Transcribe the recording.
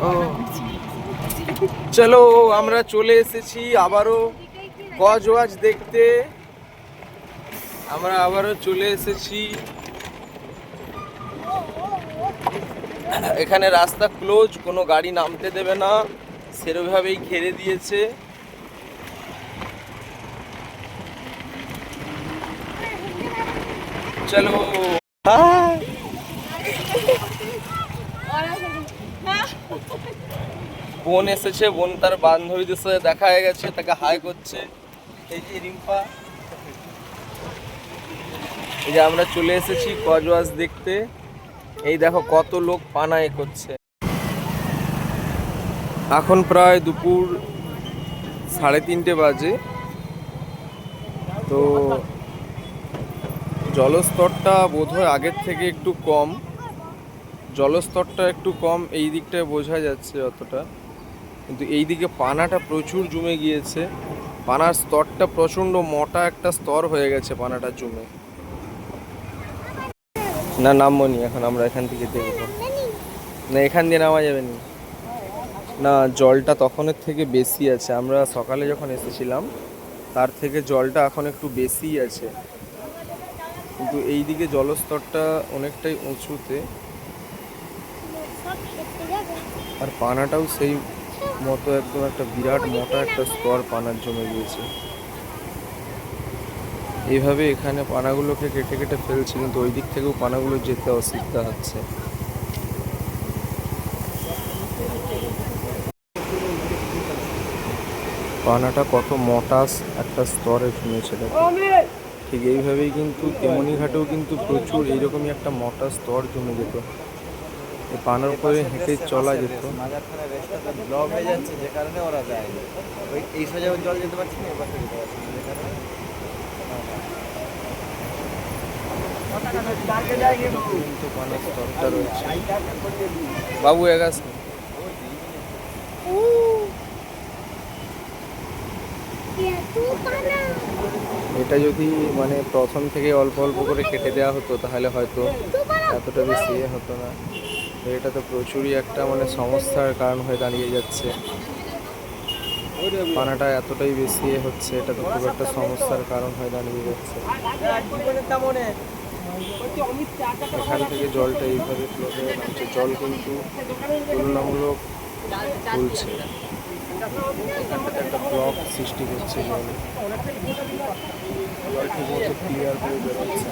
ও চলো, আমরা চলে এসেছি আবারও কজওয়াজ দেখতে। আমরা আবারও চলে এসেছি। এখানে রাস্তা ক্লোজ, কোনো গাড়ি নামতে দেবে না, সেরকমভাবেই ঘিরে দিয়েছে। চলো। বোন এসেছে, বোন তার বান্ধবীদের সাথে দেখা হয়ে গেছে, তাকে হাই করছে। এই যে রিম্পা, এই যে আমরা চলে এসেছি কজওয়াজ দেখতে। এই দেখো কত লোক পানায় করছে। এখন প্রায় দুপুর 3:30 বাজে। তো জলস্তরটা বোধহয় আগের থেকে একটু কম, জলস্তরটা একটু কম এই দিকটায় বোঝা যাচ্ছে অতটা, কিন্তু এই দিকে পানাটা প্রচুর জমে গিয়েছে। পানার স্তরটা প্রচণ্ড মোটা একটা স্তর হয়ে গেছে পানাটা জমে। না নামবো নি এখন, আমরা এখান থেকে দেখবো না, এখান দিয়ে নামা যাবে না। না, জলটা তখনের থেকে বেশি আছে, আমরা সকালে যখন এসেছিলাম তার থেকে জলটা এখন একটু বেশিই আছে, কিন্তু এই দিকে জলস্তরটা অনেকটাই উঁচুতে, আর পানাটাও সেই মতো একদম একটা বিরাট মোটা একটা স্তর পানার জমে গিয়েছে। এইভাবে এখানে পানাগুলোকে কেটে কেটে ফেলছে, কিন্তু ওই দিক থেকেও পানাগুলো যেতে অসুবিধা হচ্ছে। পানাটা কত মোটা একটা স্তরে জমেছে দেখো। ঠিক এইভাবেই কিন্তু তেমনিঘাটেও কিন্তু প্রচুর এইরকমই একটা মোটা স্তর জমে যেত, এই পানার উপরে হেঁটে চলা যেত। ব্লক হয়ে যাচ্ছে যে কারণে ওরা যায়, ওই এই সোজা জল যেতে পারছি না, এবার যেতে পারছি না, যে কারণে কিন্তু পানার স্তরটা রয়েছে। বাবু এগাছ এটা যদি মানে প্রথম থেকে অল্প অল্প করে কেটে দেওয়া হতো তাহলে হয়তো এতটা বেশি হতো না। এটা তো প্রচুরই একটা মানে সমস্যার কারণ হয়ে দাঁড়িয়ে যাচ্ছে। পানাটা এতটাই বেশি হচ্ছে, এটা তো খুব একটা সমস্যার কারণ হয়ে দাঁড়িয়ে যাচ্ছে। এখান থেকে জলটা এইভাবে ফ্লো হয়ে নামছে, জল কিন্তু তুলনামূলক তুলছে, এখানটাতে একটা ব্লক সৃষ্টি করছে, জল ঠিক মতো ক্লিয়ার করে বেরোচ্ছে।